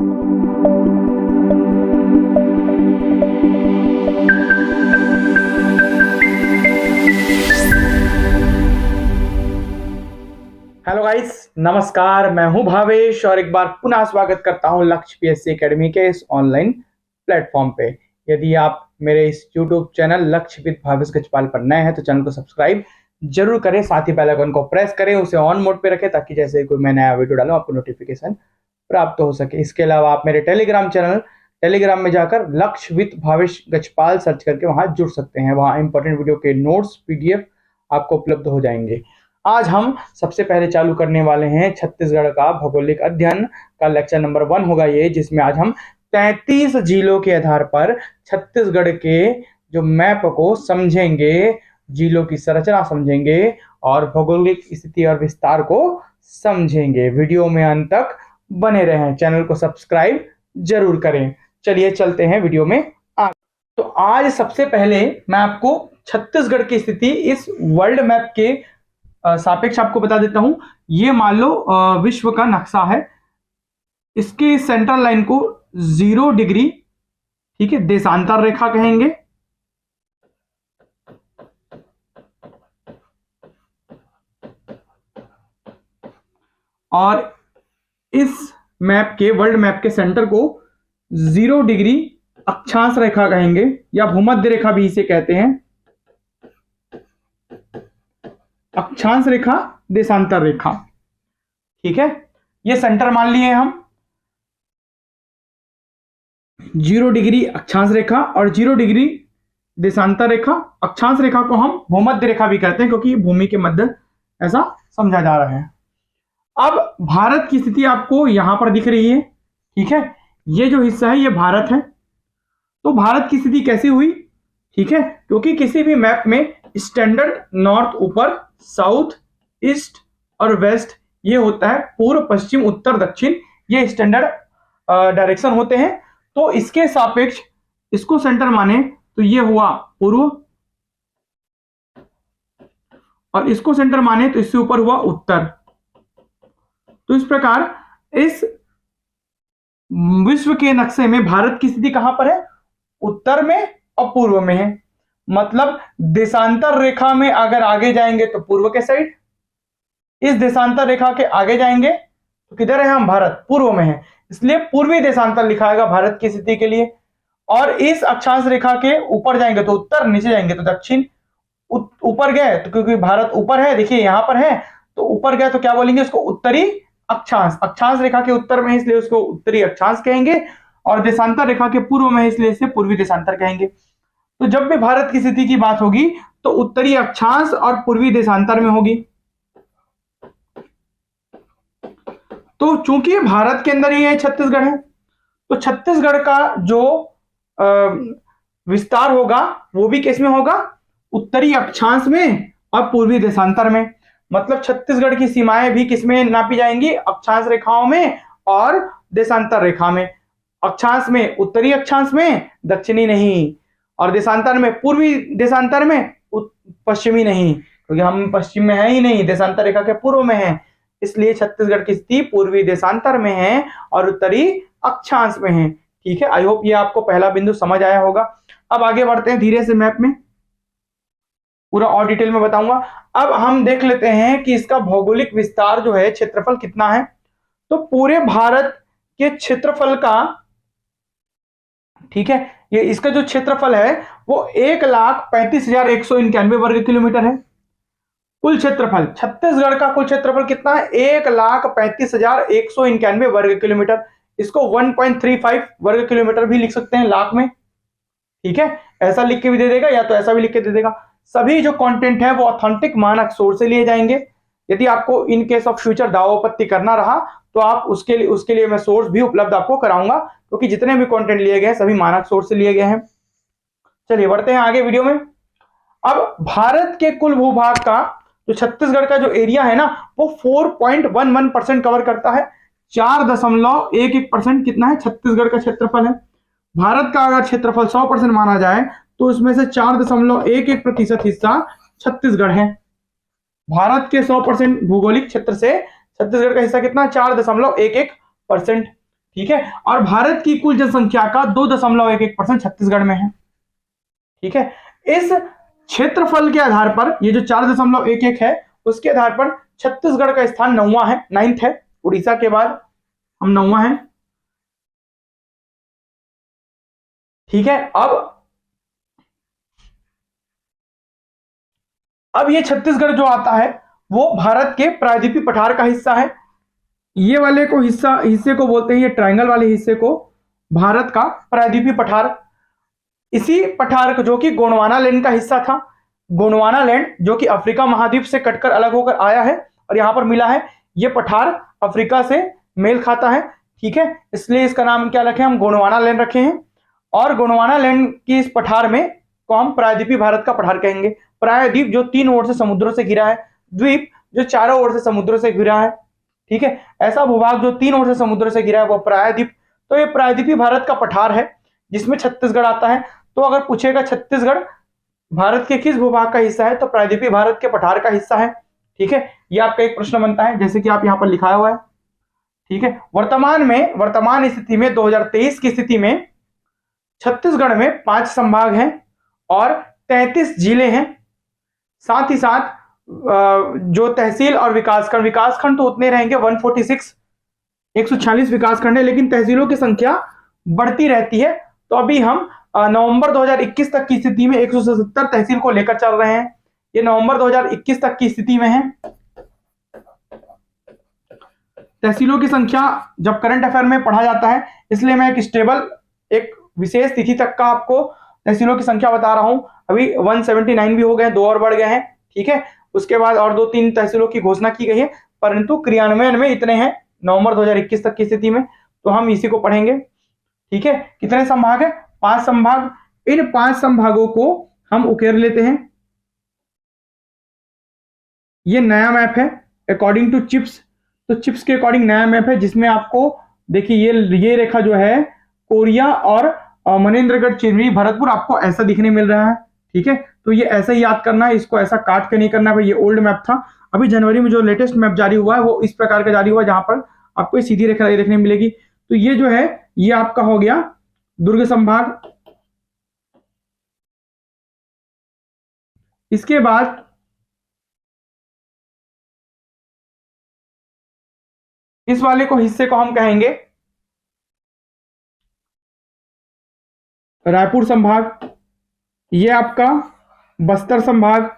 Hello guys, नमस्कार। मैं हूं भावेश और एक बार पुनः स्वागत करता हूं लक्ष्य पीएससी एकेडमी के इस ऑनलाइन प्लेटफॉर्म पे। यदि आप मेरे इस यूट्यूब चैनल लक्ष्य विद भावेश गजपाल पर नए हैं तो चैनल को सब्सक्राइब जरूर करें, साथ ही बेल आइकन को प्रेस करें, उसे ऑन मोड पे रखें ताकि जैसे कोई मैं नया वीडियो डालूं आपको नोटिफिकेशन प्राप्त हो सके। इसके अलावा आप मेरे टेलीग्राम चैनल टेलीग्राम में जाकर लक्ष्य विद भावेश गजपाल सर्च करके वहां जुड़ सकते हैं। वहां इंपॉर्टेंट वीडियो के नोट्स PDF आपको उपलब्ध हो जाएंगे। आज हम सबसे पहले चालू करने वाले हैं छत्तीसगढ़ का भौगोलिक अध्ययन का लेक्चर नंबर 1 होगा ये, जिसमें आज हम 33 जिलों के आधार पर छत्तीसगढ़ के जो मैप को समझेंगे, जिलों की संरचना समझेंगे और भौगोलिक स्थिति और विस्तार को समझेंगे। वीडियो में अंत तक बने रहें, चैनल को सब्सक्राइब जरूर करें। चलिए चलते हैं वीडियो में आगे। तो आज सबसे पहले मैं आपको छत्तीसगढ़ की स्थिति इस वर्ल्ड मैप के सापेक्ष आपको बता देता हूं। ये मान लो विश्व का नक्शा है, इसके सेंट्रल लाइन को 0 डिग्री, ठीक है, देशांतर रेखा कहेंगे। और इस मैप के वर्ल्ड मैप के सेंटर को 0 डिग्री अक्षांश रेखा कहेंगे या भूमध्य रेखा भी इसे कहते हैं। अक्षांश रेखा, देशांतर रेखा, ठीक है, ये सेंटर मान लिए हम। 0 डिग्री अक्षांश रेखा और 0 डिग्री देशांतर रेखा। अक्षांश रेखा को हम भूमध्य रेखा भी कहते हैं क्योंकि भूमि के मध्य ऐसा समझा जा रहा है। अब भारत की स्थिति आपको यहां पर दिख रही है, ठीक है, ये जो हिस्सा है ये भारत है। तो भारत की स्थिति कैसी हुई, ठीक है, क्योंकि किसी भी मैप में स्टैंडर्ड नॉर्थ ऊपर, साउथ, ईस्ट और वेस्ट ये होता है, पूर्व, पश्चिम, उत्तर, दक्षिण, ये स्टैंडर्ड डायरेक्शन होते हैं। तो इसके सापेक्ष इसको सेंटर माने तो ये हुआ पूर्व, और इसको सेंटर माने तो इससे ऊपर हुआ उत्तर। तो इस प्रकार इस विश्व के नक्शे में भारत की स्थिति कहां पर है, उत्तर में और पूर्व में है। मतलब देशांतर रेखा में अगर आगे जाएंगे तो पूर्व के साइड, इस देशांतर रेखा के आगे जाएंगे तो किधर है हम, भारत पूर्व में है, इसलिए पूर्वी देशांतर लिखाएगा भारत की स्थिति के लिए। और इस अक्षांश रेखा के ऊपर जाएंगे तो उत्तर, नीचे जाएंगे तो दक्षिण। ऊपर गए तो क्योंकि भारत ऊपर है, देखिए यहां पर है, तो ऊपर गए तो क्या बोलेंगे, उसको उत्तरी अक्षांश। अक्षांश रेखा के उत्तर में है इसलिए उसको उत्तरी अक्षांश कहेंगे, और देशांतर रेखा के पूर्व में है इसलिए इसे पूर्वी देशांतर कहेंगे। तो जब भी भारत की स्थिति की बात होगी तो उत्तरी अक्षांश और पूर्वी देशांतर में होगी। तो चूंकि भारत के अंदर ही है छत्तीसगढ़ है, तो छत्तीसगढ़ का जो विस्तार होगा वो भी किस में होगा, उत्तरी अक्षांश में और पूर्वी देशांतर में। मतलब छत्तीसगढ़ की सीमाएं भी किसमें नापी जाएंगी, अक्षांश रेखाओं में और देशांतर रेखा में। अक्षांश में उत्तरी अक्षांश में, दक्षिणी नहीं, और देशांतर में पूर्वी देशांतर में, पश्चिमी नहीं, क्योंकि हम पश्चिम में है ही नहीं, देशांतर रेखा के पूर्व में है, इसलिए छत्तीसगढ़ की स्थिति पूर्वी देशांतर में है और उत्तरी अक्षांश में है। ठीक है, आई होप ये आपको पहला बिंदु समझ आया होगा। अब आगे बढ़ते हैं धीरे से, मैप में पूरा और डिटेल में बताऊंगा। अब हम देख लेते हैं कि इसका भौगोलिक विस्तार जो है, क्षेत्रफल कितना है। तो पूरे भारत के क्षेत्रफल का, ठीक है, ये इसका जो क्षेत्रफल है वो 1,35,191 वर्ग किलोमीटर है। कुल क्षेत्रफल छत्तीसगढ़ का कुल क्षेत्रफल कितना है, 1,35,191 वर्ग किलोमीटर। इसको 1.35 वर्ग किलोमीटर भी लिख सकते हैं लाख में, ठीक है, ऐसा लिख के भी दे देगा या तो ऐसा भी लिख के दे देगा। सभी जो कंटेंट है वो ऑथेंटिक मानक सोर्स से लिए जाएंगे। यदि आपको इन केस ऑफ फ्यूचर दावोपत्ती करना रहा तो आप उसके लिए मैं सोर्स भी उपलब्ध आपको कराऊंगा, क्योंकि जितने भी कंटेंट लिए गए सभी मानक सोर्स से लिए गए हैं। चलिए बढ़ते हैं आगे वीडियो में। अब भारत के कुल भूभाग का जो छत्तीसगढ़ का जो एरिया है ना वो 4.11% कवर करता है। 4.11% कितना है, छत्तीसगढ़ का क्षेत्रफल है। भारत का अगर क्षेत्रफल 100% माना जाए तो इसमें से 4.11% हिस्सा छत्तीसगढ़ है। भारत के 100% भौगोलिक क्षेत्र से छत्तीसगढ़ का हिस्सा कितना, 4.11%। ठीक है। और भारत की कुल जनसंख्या का 2.11% छत्तीसगढ़ में है, ठीक है। इस क्षेत्रफल के आधार पर ये जो 4.11 है, उसके आधार पर छत्तीसगढ़ का स्थान 9वां है, 9th है, उड़ीसा के बाद हम 9वां है, ठीक है। अब ये छत्तीसगढ़ जो आता है वो भारत के प्रायद्वीपीय पठार का हिस्सा है। ये वाले को हिस्से को बोलते हैं, ये ट्रायंगल वाले हिस्से को भारत का प्रायद्वीपीय पठार। इसी पठार को जो कि गोंडवाना लैंड का हिस्सा था, गोंडवाना लैंड जो कि अफ्रीका महाद्वीप से कटकर अलग होकर आया है और यहां पर मिला है, ये पठार अफ्रीका से मेल खाता है, ठीक है। इसलिए इसका नाम क्या रखे, हम गोंडवाना लैंड रखे हैं। और गोंडवाना लैंड की इस पठार में को हम प्रायद्वीपीय भारत का पठार कहेंगे। प्रायद्वीप जो 3 ओर से समुद्रों से घिरा है, द्वीप जो चारों ओर से समुद्रों से घिरा है, ठीक है। ऐसा भूभाग जो 3 ओर से समुद्र से घिरा है वो प्रायद्वीप। तो ये प्रायद्वीपीय भारत का पठार है जिसमें छत्तीसगढ़ आता है। तो अगर पूछेगा छत्तीसगढ़ भारत के किस भूभाग का हिस्सा है, तो प्रायद्वीपीय भारत के पठार का हिस्सा है, ठीक है। ये आपका एक प्रश्न बनता है, जैसे कि आप यहां पर लिखा हुआ है, ठीक है। वर्तमान स्थिति में 2023 की स्थिति में छत्तीसगढ़ में 5 संभाग हैं और 33 जिले हैं। साथ ही साथ जो तहसील और विकासखंड तो उतने रहेंगे, 146 146 विकासखंड है, लेकिन तहसीलों की संख्या बढ़ती रहती है। तो अभी हम नवंबर 2021 तक की स्थिति में 177 तहसील को लेकर चल रहे हैं। ये नवंबर 2021 तक की स्थिति में है। तहसीलों की संख्या जब करंट अफेयर में पढ़ा जाता है, इसलिए मैं एक विशेष तिथि तक का आपको तहसीलों की संख्या बता रहा हूं। अभी 179 भी हो गए, 2 और बढ़ गए हैं, ठीक है। उसके बाद और 2-3 तहसीलों की घोषणा की गई है, परंतु क्रियान्वयन में इतने हैं नवंबर 2021 तक की स्थिति में। तो हम इसी को पढ़ेंगे, ठीक है। कितने संभाग है? 5 संभाग। इन 5 संभागों को हम उकेर लेते हैं। ये नया मैप है अकॉर्डिंग टू चिप्स। तो चिप्स के अकॉर्डिंग नया मैप है, जिसमें आपको देखिए ये रेखा जो है कोरिया और मनेन्द्रगढ़, चिरमिरी, भरतपुर आपको ऐसा दिखने मिल रहा है, ठीक है। तो ये ऐसा ही याद करना है, इसको ऐसा काट के नहीं करना है। ये ओल्ड मैप था। अभी जनवरी में जो लेटेस्ट मैप जारी हुआ है वो इस प्रकार का जारी हुआ है, जहां पर आपको ये सीधी रेखा देखने मिलेगी। तो ये जो है ये आपका हो गया दुर्ग संभाग। इसके बाद इस वाले को हिस्से को हम कहेंगे रायपुर संभाग। ये आपका बस्तर संभाग,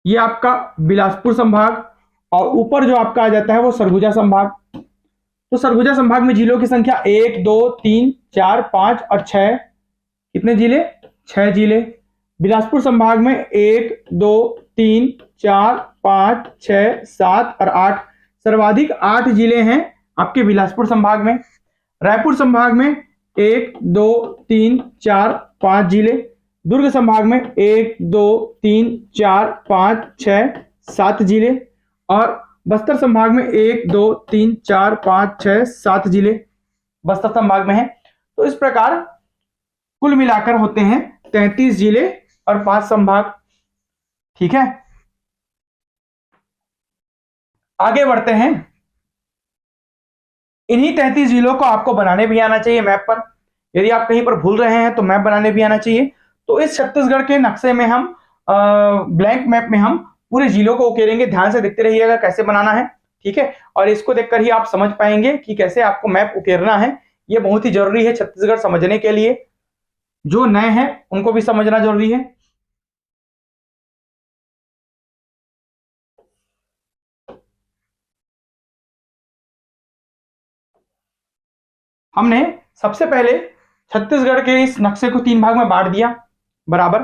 ये आपका बिलासपुर संभाग, और ऊपर जो आपका आ जाता है वो सरगुजा संभाग। तो सरगुजा संभाग में जिलों की संख्या 1 2 3 4 5 और 6, कितने जिले? 6 जिले। बिलासपुर संभाग में 1 2 3 4 5 6 7 और 8, सर्वाधिक 8 जिले हैं आपके बिलासपुर संभाग में। रायपुर संभाग में 1 2 3 4 5 जिले। दुर्ग संभाग में 1 2 3 4 5 6 7 जिले। और बस्तर संभाग में 1 2 3 4 5 6 7 जिले बस्तर संभाग में है। तो इस प्रकार कुल मिलाकर होते हैं 33 जिले और 5 संभाग, ठीक है। आगे बढ़ते हैं। इन्हीं 33 जिलों को आपको बनाने भी आना चाहिए मैप पर। यदि आप कहीं पर भूल रहे हैं तो मैप बनाने भी आना चाहिए। तो इस छत्तीसगढ़ के नक्शे में हम ब्लैंक मैप में हम पूरे जिलों को उकेरेंगे। ध्यान से देखते रहिएगा कैसे बनाना है, ठीक है। और इसको देखकर ही आप समझ पाएंगे कि कैसे आपको मैप उकेरना है। ये बहुत ही जरूरी है छत्तीसगढ़ समझने के लिए। जो नए हैं उनको भी समझना जरूरी है। हमने सबसे पहले छत्तीसगढ़ के इस नक्शे को 3 भाग में बांट दिया बराबर।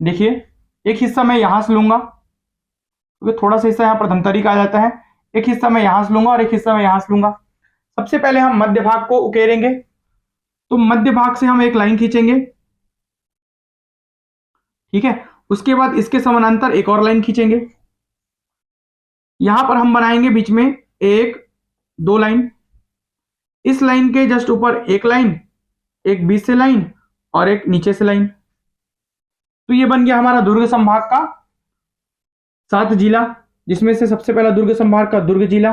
देखिए एक हिस्सा मैं यहां से लूंगा, क्योंकि थोड़ा सा हिस्सा यहां पर धमतरी का आ जाता है। एक हिस्सा मैं यहां से लूंगा और एक हिस्सा मैं यहां से लूंगा। सबसे पहले हम मध्य भाग को उकेरेंगे। तो मध्य भाग से हम एक लाइन खींचेंगे, ठीक है। उसके बाद इसके समानांतर एक और लाइन खींचेंगे। यहां पर हम बनाएंगे बीच में 1 2 लाइन। इस लाइन के जस्ट ऊपर एक लाइन, एक बीच से लाइन और एक नीचे से लाइन। तो ये बन गया हमारा दुर्ग संभाग का 7 जिला। जिसमें से सबसे पहला दुर्ग संभाग का दुर्ग जिला,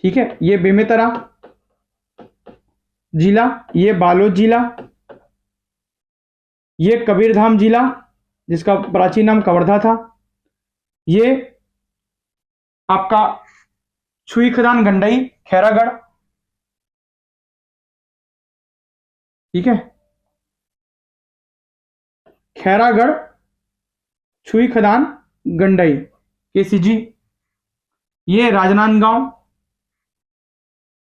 ठीक है, ये बेमेतरा जिला, ये बालोद जिला, ये कबीरधाम जिला जिसका प्राचीन नाम कवर्धा था, ये आपका छुई खदान गंडई खैरागढ़, ठीक है, खैरागढ़ छुई खदान गंडई केसीजी, ये राजनांदगांव,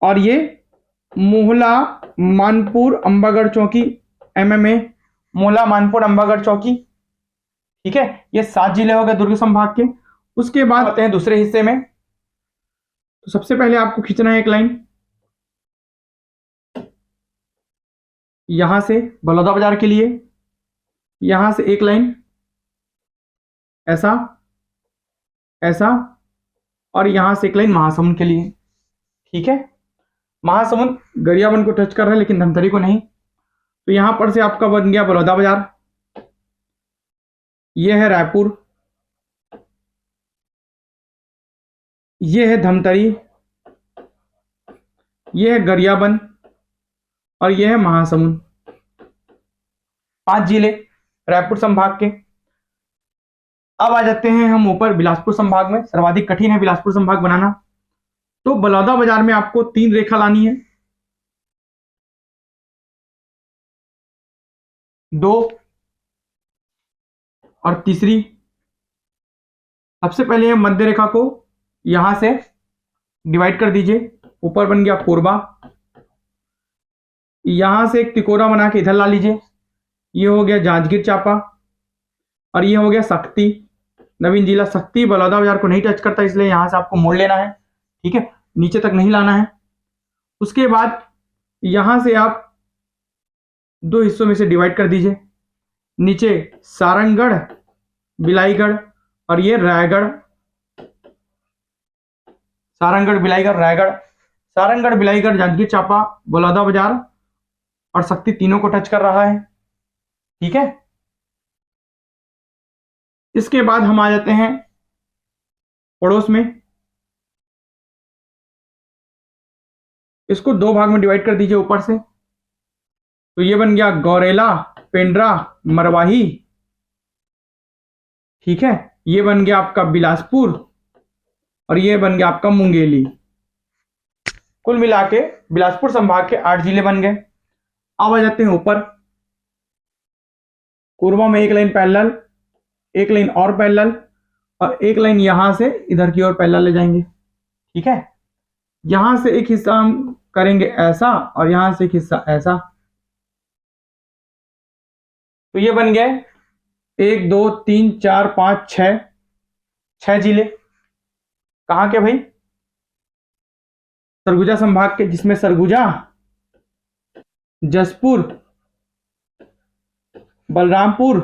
और ये मोहला मानपुर अंबागढ़ चौकी MMA, मोहला मानपुर अंबागढ़ चौकी, ठीक है। ये 7 जिले हो गए दुर्ग संभाग के। उसके बाद आते हैं दूसरे हिस्से में। तो सबसे पहले आपको खींचना है एक लाइन यहां से बलौदाबाजार के लिए, यहां से एक लाइन ऐसा ऐसा, और यहां से एक लाइन महासमुंद के लिए, ठीक है। महासमुंद गरियाबंद को टच कर रहा है लेकिन धमतरी को नहीं, तो यहां पर से आपका बन गया बलौदाबाजार, यह है रायपुर, यह है धमतरी, यह है गरियाबंद, और यह है महासमुंद। 5 जिले रायपुर संभाग के। अब आ जाते हैं हम ऊपर बिलासपुर संभाग में। सर्वाधिक कठिन है बिलासपुर संभाग बनाना। तो बलौदाबाजार में आपको 3 रेखा लानी है, 2 और तीसरी। सबसे पहले मध्य रेखा को यहां से डिवाइड कर दीजिए। ऊपर बन गया कोरबा, यहां से एक तिकोरा बना के इधर ला लीजिए, ये हो गया जांजगीर चांपा, और ये हो गया शक्ति नवीन जिला। शक्ति बलौदाबाजार को नहीं टच करता, इसलिए यहां से आपको मोड़ लेना है, ठीक है, नीचे तक नहीं लाना है। उसके बाद यहां से आप 2 हिस्सों में से डिवाइड कर दीजिए, नीचे सारंगगढ़ बिलाईगढ़, और ये रायगढ़, सारंगगढ़ बिलाईगढ़ रायगढ़। सारंगगढ़ बिलाईगढ़ जांजगीर चांपा बलौदाबाजार और शक्ति तीनों को टच कर रहा है, ठीक है। इसके बाद हम आ जाते हैं पड़ोस में। इसको 2 भाग में डिवाइड कर दीजिए ऊपर से। तो ये बन गया गौरेला पेंड्रा मरवाही, ठीक है। ये बन गया आपका बिलासपुर, और ये बन गया आपका मुंगेली। कुल मिला के बिलासपुर संभाग के 8 जिले बन गए। अब आ जाते हैं ऊपर। कोरबा में एक लाइन पैरेलल, एक लाइन और पैरेलल, और एक लाइन यहां से इधर की ओर पैरेलल ले जाएंगे, ठीक है। यहां से एक हिस्सा हम करेंगे ऐसा, और यहां से एक हिस्सा ऐसा। तो ये बन गए 1 2 3 4 5 6 जिले। कहां के भाई? सरगुजा संभाग के, जिसमें सरगुजा, जसपुर, बलरामपुर,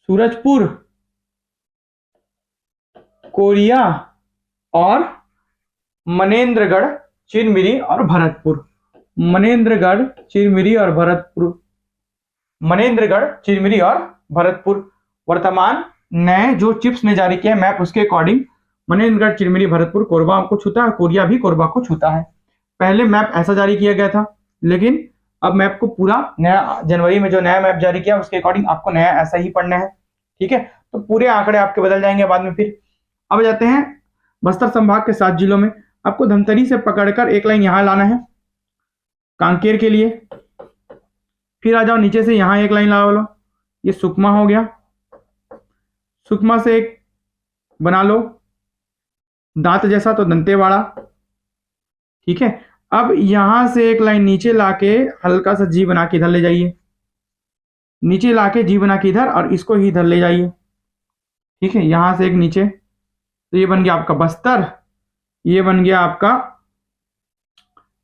सूरजपुर, कोरिया और मनेंद्रगढ़ चिरमिरी और भरतपुर। मनेंद्रगढ़ चिरमिरी और भरतपुर, मनेंद्रगढ़ चिरमिरी और भरतपुर। वर्तमान नए जो चिप्स ने जारी किया है मैप, उसके अकॉर्डिंग मनेंद्रगढ़ चिरमिरी भरतपुर कोरबा को छूता है, कोरिया भी कोरबा को छूता है। पहले मैप ऐसा जारी किया गया था, लेकिन अब मैप को पूरा नया जनवरी में जो नया मैप जारी किया उसके अकॉर्डिंग आपको नया ऐसा ही पढ़ना है, ठीक है। तो पूरे आंकड़े आपके बदल जाएंगे बाद में। फिर अब जाते हैं बस्तर संभाग के 7 जिलों में। आपको धमतरी से पकड़कर एक लाइन यहां लाना है कांकेर के लिए। फिर आ जाओ नीचे से यहां एक लाइन ला लो, ये सुकमा हो गया। सुकमा से एक बना लो दांत जैसा, तो दंतेवाड़ा, ठीक है। अब यहां से एक लाइन नीचे लाके हल्का सा जी बना के इधर ले जाइए, नीचे लाके जी बना के इधर, और इसको ही इधर ले जाइए, ठीक है। यहां से एक नीचे, तो ये बन गया आपका बस्तर, ये बन गया आपका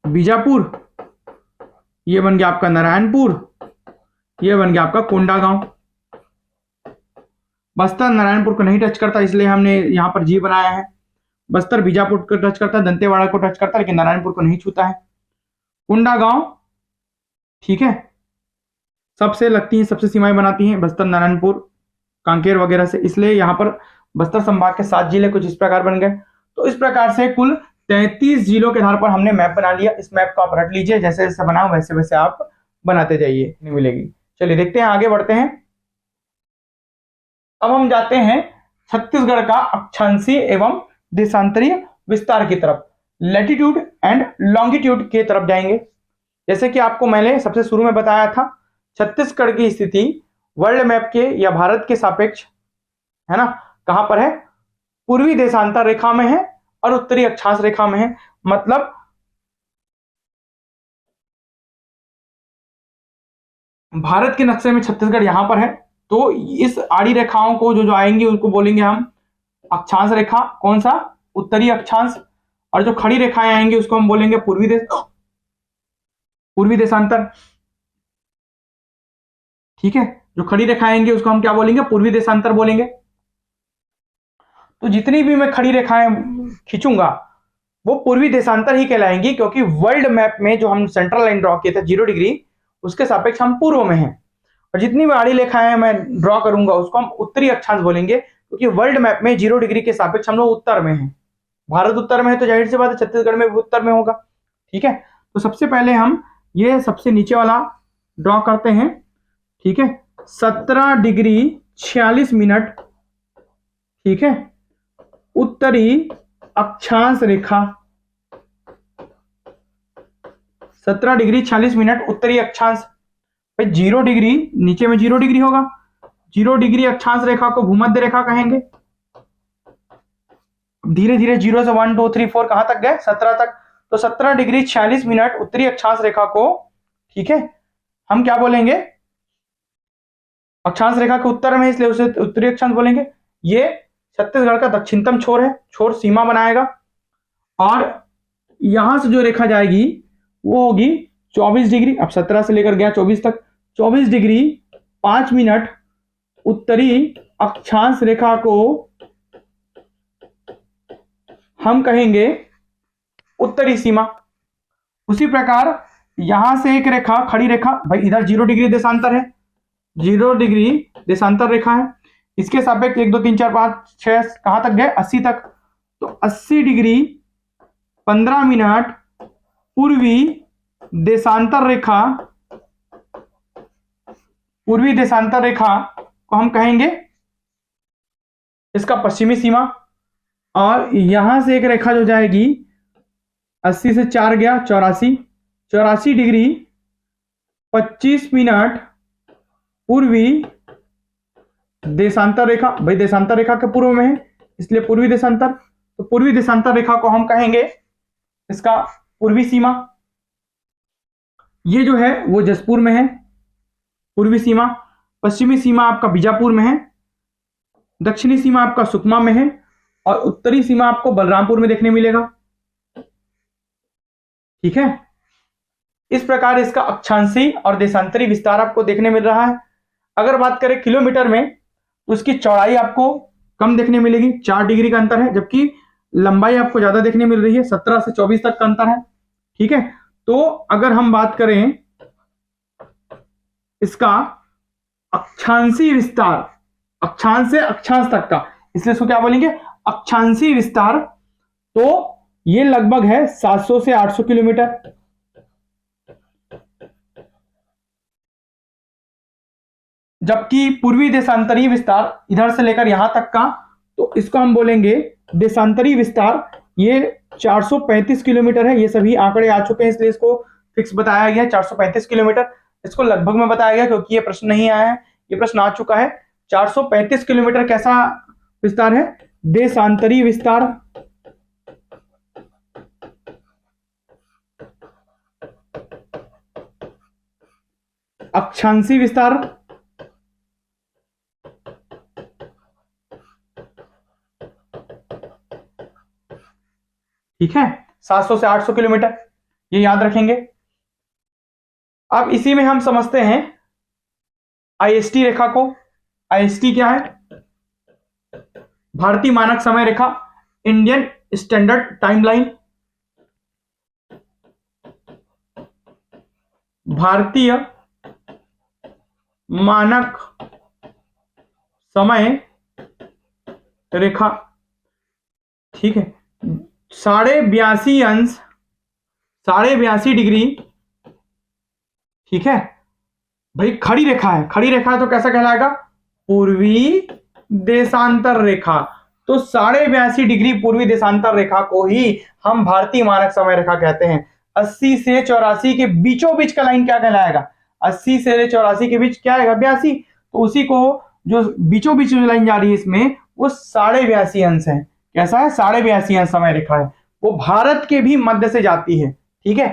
बीजापुर, ये बन गया आपका नारायणपुर, ये बन गया आपका कोंडागांव। बस्तर नारायणपुर को नहीं टच करता, इसलिए हमने यहां पर जी बनाया है। बस्तर बीजापुर को टच करता है, दंतेवाड़ा को टच करता है, लेकिन नारायणपुर को नहीं छूता है। कोंडागांव, ठीक है, सबसे लगती है, सबसे सीमाएं बनाती हैं बस्तर नारायणपुर, कांकेर वगैरह से, इसलिए यहाँ पर बस्तर संभाग के 7 जिले कुछ इस प्रकार बन गए। तो इस प्रकार से कुल 33 जिलों के आधार पर हमने मैप बना लिया। इस मैप को आप रट लीजिए, जैसे जैसे बनाओ वैसे वैसे आप बनाते जाइए, नहीं मिलेगी। चलिए देखते हैं, आगे बढ़ते हैं। अब हम जाते हैं छत्तीसगढ़ का अक्षांशीय एवं देशांतरीय विस्तार की तरफ, लैटिट्यूड एंड लॉन्गिट्यूड की तरफ जाएंगे। जैसे कि आपको मैंने सबसे शुरू में बताया था, छत्तीसगढ़ की स्थिति वर्ल्ड मैप के या भारत के सापेक्ष, है ना, कहां पर है? पूर्वी देशांतर रेखा में है और उत्तरी अक्षांश रेखा में है। मतलब भारत के नक्शे में छत्तीसगढ़ यहां पर है, तो इस आड़ी रेखाओं को जो जो आएंगी उनको बोलेंगे हम अक्षांश रेखा। कौन सा? उत्तरी अक्षांश। और जो खड़ी रेखाएं आएंगी उसको हम बोलेंगे पूर्वी देशांतर। ठीक है, जो खड़ी रेखाएं आएंगी उसको हम क्या बोलेंगे? पूर्वी देशांतर बोलेंगे। तो जितनी भी मैं खड़ी रेखाएं खींचूंगा वो पूर्वी देशांतर ही कहलाएंगी, क्योंकि वर्ल्ड मैप में जो हम सेंट्रल लाइन ड्रॉ किए थे 0 डिग्री, उसके सापेक्ष हम पूर्व में हैं। और जितनी भी आड़ी रेखाएं मैं ड्रॉ करूंगा उसको हम उत्तरी अक्षांश बोलेंगे, क्योंकि वर्ल्ड मैप में 0 डिग्री के सापेक्ष हम लोग उत्तर में हैं। भारत उत्तर में है तो जाहिर सी बात है छत्तीसगढ़ में भी उत्तर में होगा। ठीक है, तो सबसे पहले हम ये सबसे नीचे वाला ड्रॉ करते हैं। ठीक है, 17 डिग्री 46 मिनट, ठीक है, उत्तरी अक्षांश रेखा। 17 डिग्री 46 मिनट उत्तरी अक्षांश। भाई 0 डिग्री, नीचे में 0 डिग्री होगा, 0 डिग्री अक्षांश रेखा को भूमध्य रेखा कहेंगे। धीरे धीरे 0 से 1 2 3 4 कहां तक गए? 17 तक। तो 17 डिग्री 46 मिनट उत्तरी अक्षांश रेखा को, ठीक है, हम क्या बोलेंगे? अक्षांश रेखा के उत्तर में, इसलिए उसे उत्तरी अक्षांश बोलेंगे। ये छत्तीसगढ़ का दक्षिणतम छोर है, छोर सीमा बनाएगा। और यहां से जो रेखा जाएगी वो होगी 24 डिग्री। अब 17 से लेकर गया 24 तक, 24 डिग्री 5 मिनट उत्तरी अक्षांश रेखा को हम कहेंगे उत्तरी सीमा। उसी प्रकार यहां से एक रेखा, खड़ी रेखा, भाई इधर 0 डिग्री देशांतर है, 0 डिग्री देशांतर रेखा है, इसके सापेक्ष 1 2 3 4 5 6 कहां तक गए? 80 तक। तो 80 डिग्री 15 मिनट पूर्वी देशांतर रेखा, पूर्वी देशांतर रेखा को हम कहेंगे इसका पश्चिमी सीमा। और यहां से एक रेखा जो जाएगी 80 से 4 गया 84, 84 डिग्री 25 मिनट पूर्वी देशांतर रेखा। भाई देशांतर रेखा के पूर्व में है इसलिए पूर्वी देशांतर। तो पूर्वी देशांतर रेखा को हम कहेंगे इसका पूर्वी सीमा। ये जो है वो जसपुर में है पूर्वी सीमा। पश्चिमी सीमा आपका बीजापुर में है, दक्षिणी सीमा आपका सुकमा में है, और उत्तरी सीमा आपको बलरामपुर में देखने मिलेगा। ठीक है, इस प्रकार इसका अक्षांशीय और देशांतरी विस्तार आपको देखने मिल रहा है। अगर बात करें किलोमीटर में तो उसकी चौड़ाई आपको कम देखने मिलेगी, 4 डिग्री का अंतर है, जबकि लंबाई आपको ज्यादा देखने मिल रही है, 17 से 24 तक का अंतर है। ठीक है, तो अगर हम बात करें इसका अक्षांशीय विस्तार, अक्षांश से अक्षांश तक का, इसलिए इसको क्या बोलेंगे? अक्षांशीय विस्तार। तो ये लगभग है 700 से 800 किलोमीटर। जबकि पूर्वी देशांतरीय विस्तार इधर से लेकर यहां तक का, तो इसको हम बोलेंगे देशांतरीय विस्तार। ये 435 किलोमीटर है। ये सभी आंकड़े आ चुके हैं इसलिए इसको फिक्स बताया गया 435 किलोमीटर। इसको लगभग में बताया गया क्योंकि ये प्रश्न नहीं आया है, ये प्रश्न आ चुका है। 435 किलोमीटर कैसा विस्तार है? देशांतरीय विस्तार। अक्षांशीय विस्तार, ठीक है, 700 से 800 किलोमीटर, ये याद रखेंगे। अब इसी में हम समझते हैं आईएसटी रेखा को। आईएसटी क्या है? भारतीय मानक समय रेखा, इंडियन स्टैंडर्ड टाइमलाइन। भारतीय मानक समय रेखा, ठीक है, 82.82 डिग्री, ठीक है भाई। खड़ी रेखा है, खड़ी रेखा है तो कैसा कहलाएगा? पूर्वी देशांतर रेखा। तो 82.82 डिग्री पूर्वी देशांतर रेखा को ही हम भारतीय मानक समय रेखा कहते हैं। 80 से 84 के बीचों बीच का लाइन क्या कहलाएगा? 80 से 84 के बीच क्या आएगा? 82। तो उसी को जो बीचों बीच में लाइन जा रही है इसमें, वो 82.5 है। कैसा है? 82.5 समय रेखा है। वो भारत के भी मध्य से जाती है, ठीक है।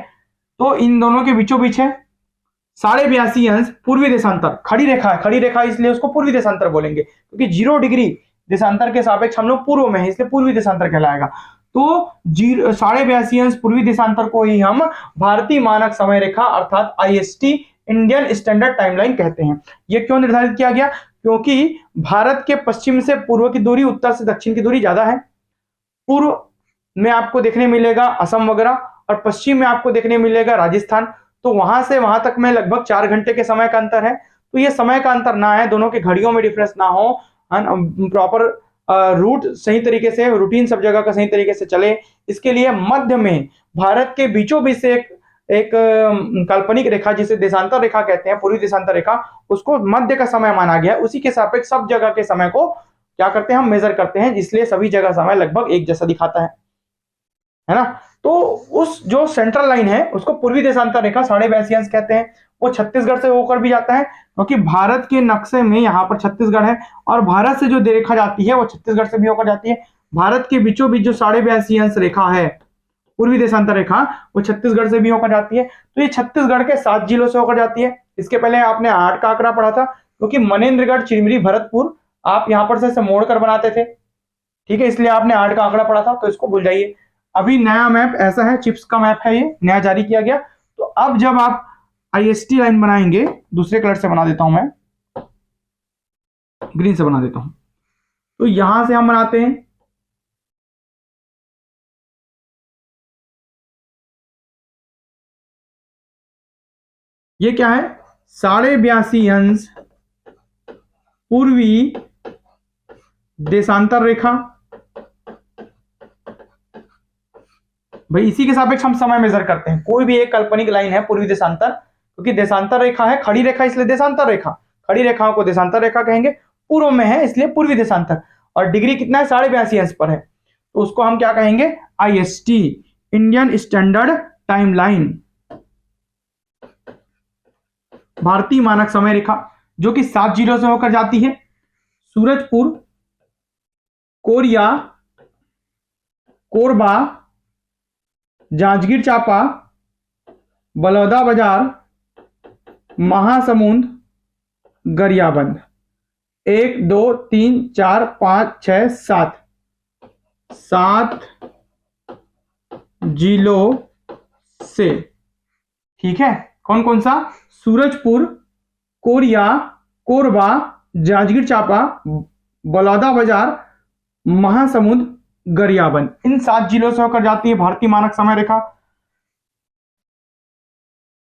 तो इन दोनों के बीचों बीच है 82.5 पूर्वी देशांतर। खड़ी रेखा है, खड़ी रेखा इसलिए उसको पूर्वी देशांतर बोलेंगे, क्योंकि 0 डिग्री देशांतर के सापेक्ष हम लोग पूर्व में है, इसलिए पूर्वी देशांतर कहलाएगा। तो 82.5 पूर्वी देशांतर को ही हम भारतीय मानक समय रेखा अर्थात IST, इंडियन स्टैंडर्ड टाइमलाइन कहते हैं। यह क्यों निर्धारित किया गया? क्योंकि भारत के पश्चिम से पूर्व की दूरी उत्तर से दक्षिण की दूरी ज्यादा है। पूर्व में आपको देखने मिलेगा असम वगैरह, और पश्चिम में आपको देखने मिलेगा राजस्थान। तो वहां से वहां तक में लगभग 4 घंटे के समय का अंतर है। तो ये समय का अंतर ना है, दोनों के घड़ियों में डिफरेंस ना हो, प्रॉपर रूट सही तरीके से, रूटीन सब जगह का सही तरीके से चले, इसके लिए मध्य में भारत के बीचों बीच से एक काल्पनिक रेखा जिसे देशांतर रेखा कहते हैं, पूर्वी देशांतर रेखा, उसको मध्य का समय माना गया। उसी के सापेक्ष सब जगह के समय को क्या करते हैं? हम मेजर करते हैं, इसलिए सभी जगह समय लगभग एक जैसा दिखाता है ना। तो उस जो सेंट्रल लाइन है उसको पूर्वी देशांतर रेखा 82.5 कहते हैं। वो छत्तीसगढ़ से होकर भी जाता है, क्योंकि भारत के नक्शे में यहाँ पर छत्तीसगढ़ है, और भारत से जो रेखा जाती है वो छत्तीसगढ़ से भी होकर जाती है। भारत के बीचों बीच जो 82.5 रेखा है, पूर्वी देशांतर रेखा, वो छत्तीसगढ़ से भी होकर जाती है। तो ये छत्तीसगढ़ के 7 जिलों से होकर जाती है। इसके पहले आपने 8 का आंकड़ा पढ़ा था, क्योंकि मनेन्द्रगढ़, चिरमिरी, भरतपुर आप यहाँ पर से मोड़ कर बनाते थे, ठीक है, इसलिए आपने 8 का आंकड़ा पढ़ा था, तो इसको भूल जाइए। अभी नया मैप ऐसा है, चिप्स का मैप है, ये नया जारी किया गया। तो अब जब आप IST लाइन बनाएंगे, दूसरे कलर से बना देता हूं मैं, ग्रीन से बना देता हूं। तो यहां से हम बनाते हैं, ये क्या है? 82.5 पूर्वी देशांतर रेखा। भाई इसी के सापेक्ष हम समय मेजर करते हैं। कोई भी एक काल्पनिक लाइन है पूर्वी देशांतर, क्योंकि देशांतर रेखा है, खड़ी रेखा इसलिए देशांतर रेखा, खड़ी रेखाओं को देशांतर रेखा कहेंगे। पूर्व में है इसलिए पूर्वी देशांतर, और डिग्री कितना है? 82.5 पर है, तो उसको हम क्या कहेंगे? IST, इंडियन स्टैंडर्ड टाइमलाइन, भारतीय मानक समय रेखा, जो कि 7 जिलों से होकर जाती है। सूरजपुर, कोरिया, कोरबा, जांजगीर चांपा, बलौदाबाजार, महासमुंद, गरियाबंद। 1 2 3 4 5 6 7 जिलों से, ठीक है। कौन कौन सा? सूरजपुर, कोरिया, कोरबा, जांजगीर चांपा, बलौदाबाजार, महासमुंद, गरियाबंद, इन 7 जिलों से होकर जाती है भारतीय मानक समय रेखा।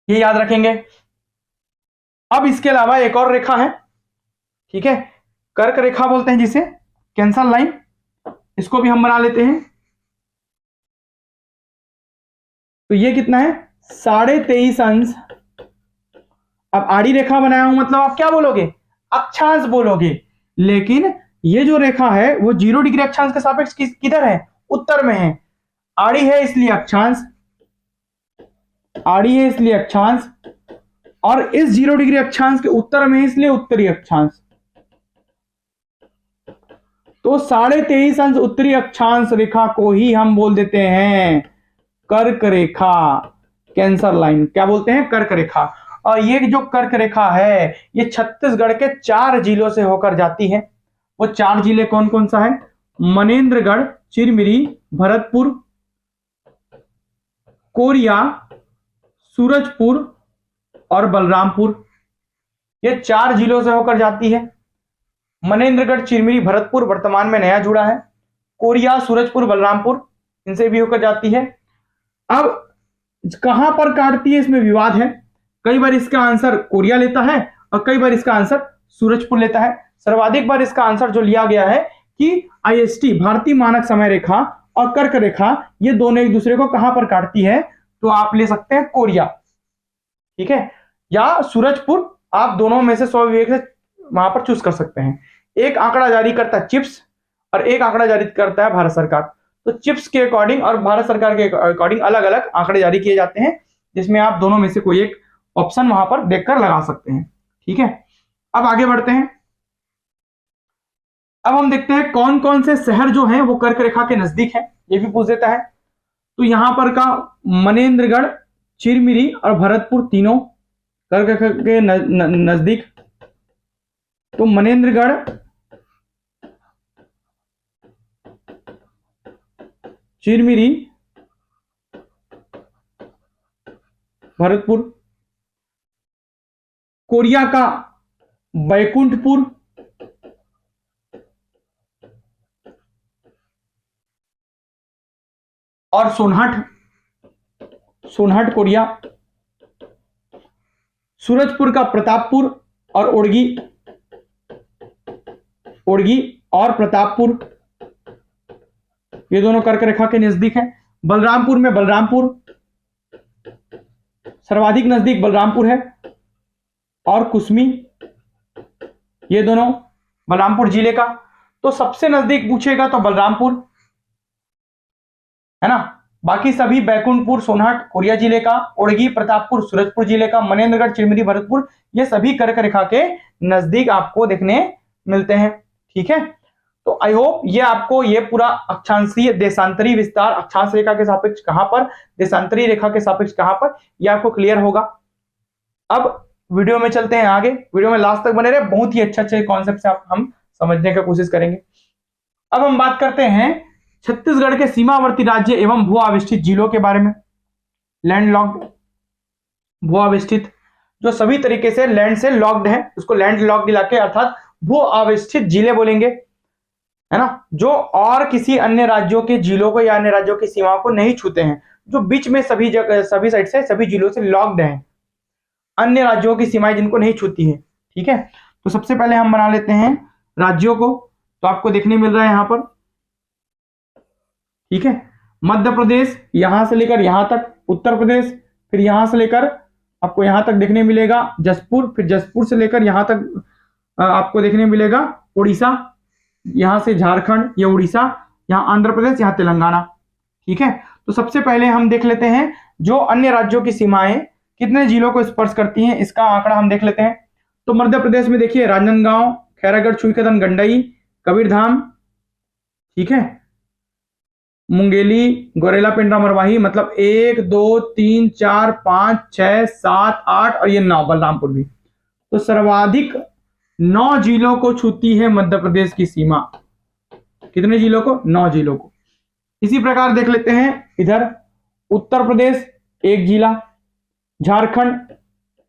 ये याद रखेंगे। अब इसके अलावा एक और रेखा है, ठीक है, कर्क रेखा बोलते हैं जिसे, कैंसर लाइन, इसको भी हम बना लेते हैं। तो ये कितना है? 23.5 अब आड़ी रेखा बनाया हूं, मतलब आप क्या बोलोगे? अक्षांश बोलोगे। लेकिन ये जो रेखा है वो 0 डिग्री अक्षांश के सापेक्ष किधर है? उत्तर में है। आड़ी है इसलिए अक्षांश, आड़ी है इसलिए अक्षांश, और इस 0 डिग्री अक्षांश के उत्तर में इसलिए उत्तरी अक्षांश। तो 23.5 उत्तरी अक्षांश रेखा को ही हम बोल देते हैं कर्क रेखा, कैंसर लाइन। क्या बोलते हैं? कर्क रेखा। और ये जो कर्क रेखा है ये छत्तीसगढ़ के 4 जिलों से होकर जाती है। वो 4 जिले कौन कौन सा है? मनेन्द्रगढ़, चिरमिरी, भरतपुर, कोरिया, सूरजपुर और बलरामपुर। ये 4 जिलों से होकर जाती है। मनेन्द्रगढ़, चिरमिरी, भरतपुर वर्तमान में नया जुड़ा है। कोरिया, सूरजपुर, बलरामपुर इनसे भी होकर जाती है। अब कहां पर काटती है इसमें विवाद है। कई बार इसका आंसर कोरिया लेता है और कई बार इसका आंसर सूरजपुर लेता है। सर्वाधिक बार इसका आंसर जो लिया गया है कि IST भारतीय मानक समय रेखा और कर्क रेखा ये दोनों एक दूसरे को कहां पर काटती है, तो आप ले सकते हैं कोरिया, ठीक है, या सूरजपुर, आप दोनों में से 100 विवेक से वहां पर चूज कर सकते हैं। एक आंकड़ा जारी करता है चिप्स और एक आंकड़ा जारी करता है भारत सरकार। तो चिप्स के अकॉर्डिंग और भारत सरकार के अकॉर्डिंग अलग अलग आंकड़े जारी किए जाते हैं, जिसमें आप दोनों में से कोई एक ऑप्शन वहां पर देखकर लगा सकते हैं, ठीक है। अब आगे बढ़ते हैं। अब हम देखते हैं कौन कौन से शहर जो हैं वो कर्क रेखा के नजदीक है, ये भी पूछ देता है। तो यहां पर का मनेन्द्रगढ़, चिरमिरी और भरतपुर तीनों कर्क रेखा के नजदीक। तो मनेन्द्रगढ़, चिरमिरी, भरतपुर। कोरिया का बैकुंठपुर, और सोनहट, सोनहट कोरिया। सूरजपुर का प्रतापपुर और ओड़गी, ओड़गी और प्रतापपुर, ये दोनों कर्क रेखा के नजदीक है। बलरामपुर में बलरामपुर, सर्वाधिक नजदीक बलरामपुर है, और कुसमी, ये दोनों बलरामपुर जिले का। तो सबसे नजदीक पूछेगा तो बलरामपुर है ना, बाकी सभी बैकुंठपुर, सोनहट कोरिया जिले का, ओड़गी प्रतापपुर सूरजपुर जिले का, मनेन्द्रगढ़, चिरमिरी, भरतपुर, ये सभी कर्क रेखा के नजदीक आपको देखने मिलते हैं, ठीक है। तो आई होप ये आपको ये पूरा अक्षांशीय देशांतरी विस्तार, अक्षांश रेखा के सापेक्ष कहां पर, देशांतरी रेखा के सापेक्ष कहां पर, ये आपको क्लियर होगा। अब वीडियो में चलते हैं आगे, वीडियो में लास्ट तक बने रहे, बहुत ही अच्छे कॉन्सेप्ट से हम समझने की कोशिश करेंगे। अब हम बात करते हैं छत्तीसगढ़ के सीमावर्ती राज्य एवं भू आविष्टित जिलों के बारे में। लैंडलॉक्ड, भू आविष्टित, जो सभी तरीके से लैंड से लॉक्ड है उसको लैंड लॉक्ड इलाके अर्थात भू आविष्टित जिले बोलेंगे, है ना, जो और किसी अन्य राज्यों के जिलों को या अन्य राज्यों की सीमाओं को नहीं छूते हैं, जो बीच में सभी जगह, सभी साइड से, सभी जिलों से लॉक्ड हैं, अन्य राज्यों की सीमाएं जिनको नहीं छूती है, ठीक है। तो सबसे पहले हम बना लेते हैं राज्यों को, तो आपको देखने मिल रहा है यहां पर, ठीक है, मध्य प्रदेश यहां से लेकर यहां तक, उत्तर प्रदेश, फिर यहां से लेकर आपको यहां तक देखने मिलेगा जसपुर, फिर जसपुर से लेकर यहां तक आपको देखने मिलेगा उड़ीसा, यहां से झारखंड, ये उड़ीसा, यहां आंध्र प्रदेश, यहां तेलंगाना, ठीक है। तो सबसे पहले हम देख लेते हैं जो अन्य राज्यों की सीमाएं कितने जिलों को स्पर्श करती हैं, इसका आंकड़ा हम देख लेते हैं। तो मध्य प्रदेश में देखिए राजनांदगांव, खैरागढ़, छुईखदन, गंडई, कबीरधाम, ठीक है, मुंगेली, गोरेला, पेंड्रा, मरवाही, मतलब 1 2 3 4 5 6 7 8 और ये 9 बलरामपुर भी। तो सर्वाधिक 9 जिलों को छूती है मध्य प्रदेश की सीमा। कितने जिलों को? 9 जिलों को। इसी प्रकार देख लेते हैं इधर उत्तर प्रदेश 1 जिला, झारखंड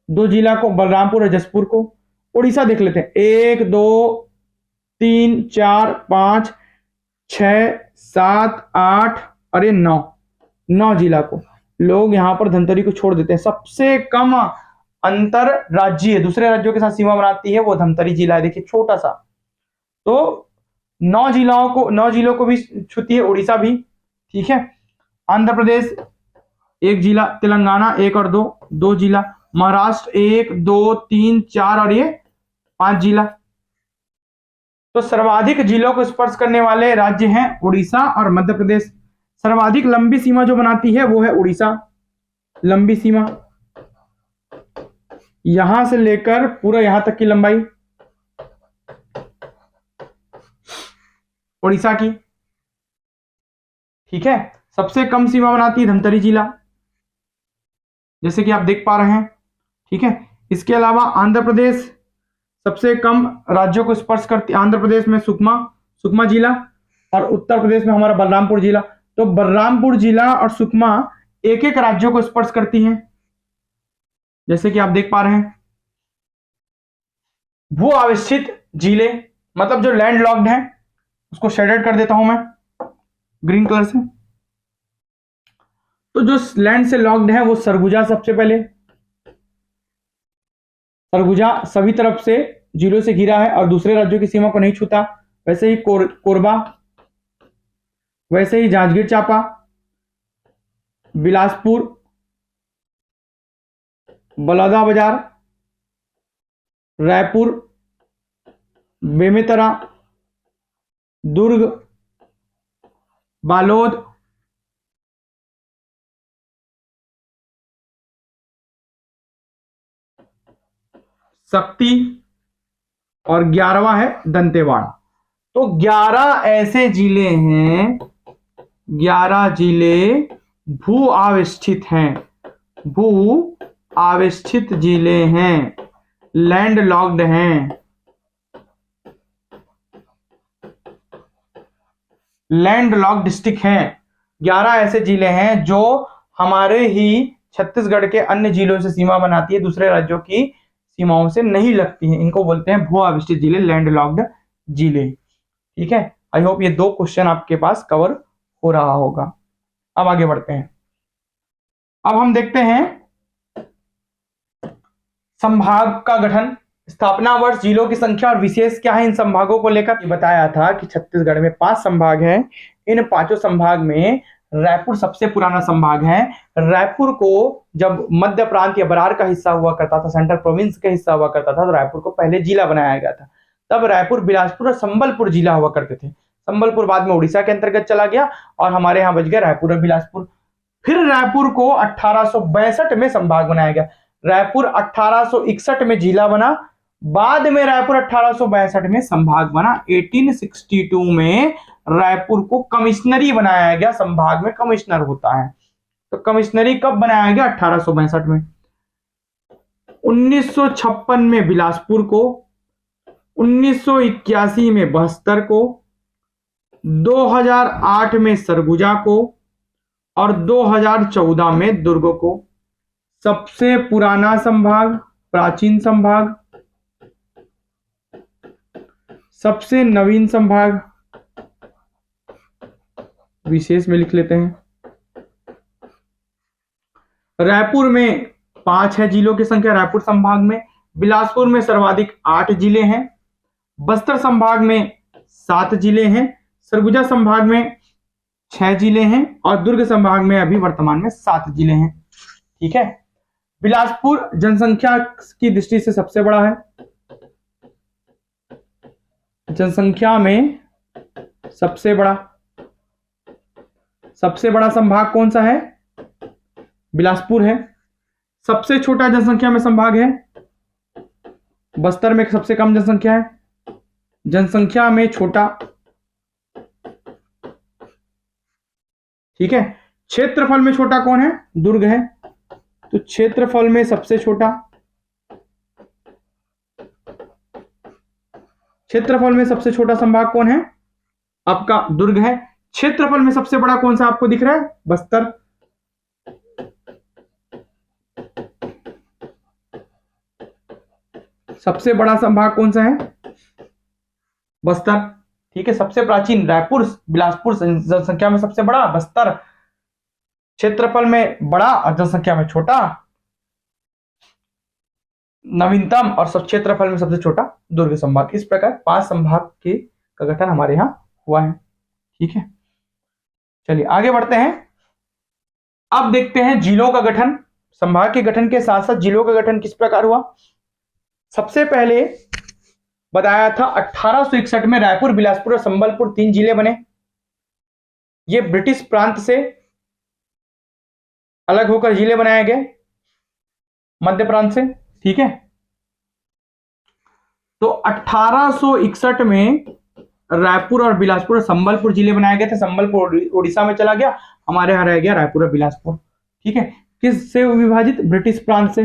2 जिला को, बलरामपुर और जसपुर को। उड़ीसा देख लेते हैं 1 2 3 4 5 6 7 8 और ये 9 जिला को लोग यहां पर धमतरी को छोड़ देते हैं। सबसे कम अंतर राज्य दूसरे राज्यों के साथ सीमा बनाती है वो धमतरी जिला है, देखिए छोटा सा। तो 9 जिलों को भी छूती है उड़ीसा भी, ठीक है। आंध्र प्रदेश 1 जिला, तेलंगाना 1 और 2 जिला, महाराष्ट्र 1 2 3 4 और ये 5 जिला। तो सर्वाधिक जिलों को स्पर्श करने वाले राज्य हैं उड़ीसा और मध्य प्रदेश। सर्वाधिक लंबी सीमा जो बनाती है वो है उड़ीसा। लंबी सीमा यहां से लेकर पूरा यहां तक की लंबाई उड़ीसा की, ठीक है। सबसे कम सीमा बनाती है धमतरी जिला, जैसे कि आप देख पा रहे हैं, ठीक है। इसके अलावा आंध्र प्रदेश सबसे कम राज्यों को स्पर्श करती है। आंध्र प्रदेश में सुकमा जिला और उत्तर प्रदेश में हमारा बलरामपुर जिला। तो बलरामपुर जिला और सुकमा एक एक राज्यों को स्पर्श करती हैं, जैसे कि आप देख पा रहे हैं। भू आविष्टित जिले मतलब जो लैंड लॉक्ड है, उसको शेडेड कर देता हूं मैं ग्रीन कलर से। तो जो लैंड से लॉक्ड है वो सरगुजा, सबसे पहले सरगुजा सभी तरफ से जिलों से घिरा है और दूसरे राज्यों की सीमा को नहीं छूता। वैसे ही कोरबा, वैसे ही जांजगीर चांपा, बिलासपुर, बलौदाबाजार, रायपुर, बेमेतरा, दुर्ग, बालोद, शक्ति और 11वां है दंतेवाड़ा। तो 11 ऐसे जिले हैं, 11 जिले भू आविष्ठित हैं, भू आविष्ठित जिले हैं, लैंड लॉक्ड हैं, लैंड लॉक्ड डिस्ट्रिक्ट हैं। 11 ऐसे जिले हैं जो हमारे ही छत्तीसगढ़ के अन्य जिलों से सीमा बनाती है, दूसरे राज्यों की सीमाओं से नहीं लगती है। इनको बोलते हैं भू आविष्ठित जिले, लैंड लॉक्ड जिले। ठीक है, आई होप ये 2 क्वेश्चन आपके पास कवर हो रहा होगा। अब आगे बढ़ते हैं। अब हम देखते हैं संभाग का गठन, स्थापना वर्ष, जिलों की संख्या और विशेष क्या है इन संभागों को लेकर। बताया था कि छत्तीसगढ़ में 5 संभाग हैं। इन 5 संभाग में रायपुर सबसे पुराना संभाग है। रायपुर को जब मध्य प्रांत या बरार का हिस्सा हुआ करता था, सेंट्रल प्रोविंस का हिस्सा हुआ करता था, तो रायपुर को पहले जिला बनाया गया था। तब रायपुर, बिलासपुर और संबलपुर जिला हुआ करते थे। संबलपुर बाद में उड़ीसा के अंतर्गत चला गया और हमारे यहाँ बच गया रायपुर और बिलासपुर। फिर रायपुर को 1862 में संभाग बनाया गया। रायपुर 1861 में जिला बना, बाद में रायपुर 1862 में संभाग बना। 1862 में रायपुर को कमिश्नरी बनाया गया। संभाग में कमिश्नर होता है, तो कमिश्नरी कब बनाया गया? 1862 में। 1956 में बिलासपुर को, 1981 में बस्तर को, 2008 में सरगुजा को और 2014 में दुर्ग को। सबसे पुराना संभाग, प्राचीन संभाग, सबसे नवीन संभाग, विशेष में लिख लेते हैं। रायपुर में 5 है जिलों की संख्या रायपुर संभाग में। बिलासपुर में सर्वाधिक 8 जिले हैं। बस्तर संभाग में 7 जिले हैं। सरगुजा संभाग में 6 जिले हैं और दुर्ग संभाग में अभी वर्तमान में 7 जिले हैं। ठीक है, बिलासपुर जनसंख्या की दृष्टि से सबसे बड़ा है। जनसंख्या में सबसे बड़ा संभाग कौन सा है? बिलासपुर है। सबसे छोटा जनसंख्या में संभाग है बस्तर में। सबसे कम जनसंख्या है, जनसंख्या में छोटा। ठीक है, क्षेत्रफल में छोटा कौन है? दुर्ग है। तो क्षेत्रफल में सबसे छोटा, क्षेत्रफल में सबसे छोटा संभाग कौन है? आपका दुर्ग है। क्षेत्रफल में सबसे बड़ा कौन सा आपको दिख रहा है? बस्तर। सबसे बड़ा संभाग कौन सा है? बस्तर। ठीक है, सबसे प्राचीन रायपुर, बिलासपुर जनसंख्या में सबसे बड़ा, बस्तर क्षेत्रफल में बड़ा और जनसंख्या में छोटा, नवीनतम और सब क्षेत्रफल में सबसे छोटा दुर्ग संभाग। इस प्रकार 5 संभाग के का गठन हमारे यहां हुआ है। ठीक है, चलिए आगे बढ़ते हैं। अब देखते हैं जिलों का गठन। संभाग के गठन के साथ साथ जिलों का गठन किस प्रकार हुआ। सबसे पहले बताया था 1861 में रायपुर, बिलासपुर और संबलपुर 3 जिले बने। ये ब्रिटिश प्रांत से अलग होकर जिले बनाए गए, मध्य प्रांत से। ठीक है, तो 1861 में रायपुर और बिलासपुर और संबलपुर जिले बनाए गए थे। संबलपुर उड़ीसा में चला गया, हमारे यहां रह गया रायपुर और बिलासपुर। ठीक है, किस से विभाजित? ब्रिटिश प्रांत से।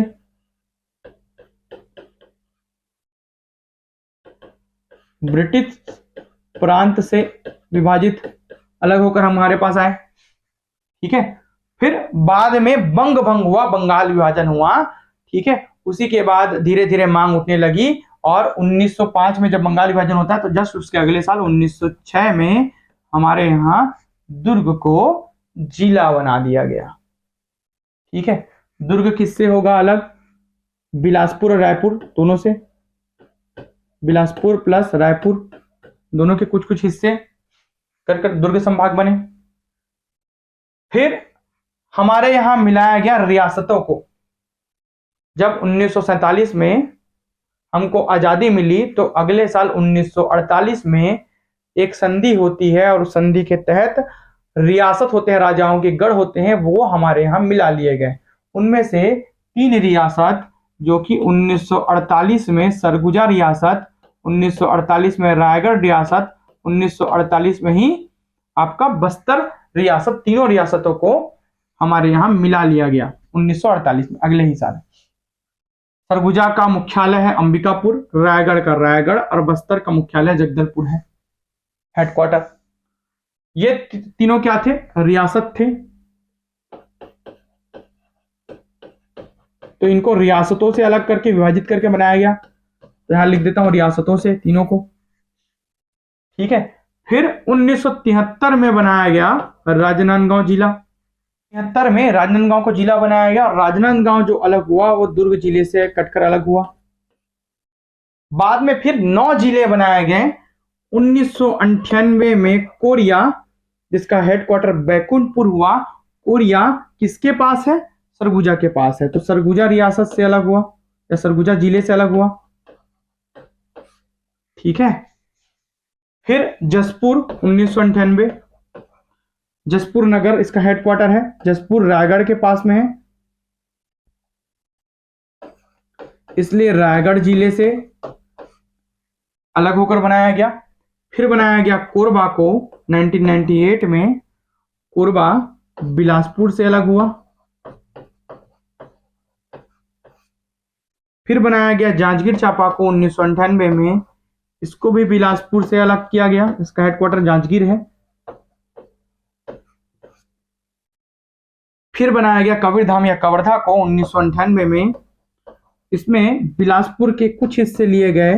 ब्रिटिश प्रांत से विभाजित अलग होकर हमारे पास आए। ठीक है, फिर बाद में बंग भंग हुआ, बंगाल विभाजन हुआ। ठीक है, उसी के बाद धीरे धीरे मांग उठने लगी और 1905 में जब बंगाल विभाजन होता है तो जस्ट उसके अगले साल 1906 में हमारे यहाँ दुर्ग को जिला बना दिया गया। ठीक है, दुर्ग किससे होगा अलग? बिलासपुर और रायपुर दोनों से। बिलासपुर प्लस रायपुर, दोनों के कुछ कुछ हिस्से कर कर दुर्ग संभाग बने। फिर हमारे यहां मिलाया गया रियासतों को। जब 1947 में हमको आजादी मिली तो अगले साल 1948 में एक संधि होती है और उस संधि के तहत रियासत होते हैं, राजाओं के गढ़ होते हैं, वो हमारे यहाँ मिला लिए गए। उनमें से 3 रियासत जो कि 1948 में सरगुजा रियासत, 1948 में रायगढ़ रियासत, 1948 में ही आपका बस्तर रियासत, तीनों रियासतों को हमारे यहाँ मिला लिया गया 1948 में, अगले ही साल। सरगुजा का मुख्यालय है अंबिकापुर, रायगढ़ का रायगढ़ और बस्तर का मुख्यालय जगदलपुर है, हेडक्वार्टर। ये तीनों क्या थे? रियासत थे। तो इनको रियासतों से अलग करके विभाजित करके बनाया गया। तो यहां लिख देता हूं रियासतों से तीनों को, ठीक है। फिर 1973 में बनाया गया राजनांदगांव जिला। 73 में राजनांदगांव को जिला बनाया गया और राजनांदगांव जो अलग हुआ वो दुर्ग जिले से कटकर अलग हुआ। बाद में फिर 9 जिले बनाए गए। 1998 में कोरिया, जिसका हेडक्वार्टर बैकुंठपुर हुआ। कोरिया किसके पास है? सरगुजा के पास है, तो सरगुजा रियासत से अलग हुआ या सरगुजा जिले से अलग हुआ, ठीक है। फिर जसपुर 1998, जसपुर नगर इसका हेडक्वार्टर है। जसपुर रायगढ़ के पास में है, इसलिए रायगढ़ जिले से अलग होकर बनाया गया। फिर बनाया गया कोरबा को 1998 में। कोरबा बिलासपुर से अलग हुआ। फिर बनाया गया जांजगीर चांपा को 1998 में। इसको भी बिलासपुर से अलग किया गया, इसका हेडक्वार्टर जांजगीर है। फिर बनाया गया कबीरधाम या कवर्धा को 1998 में। इसमें बिलासपुर के कुछ हिस्से लिए गए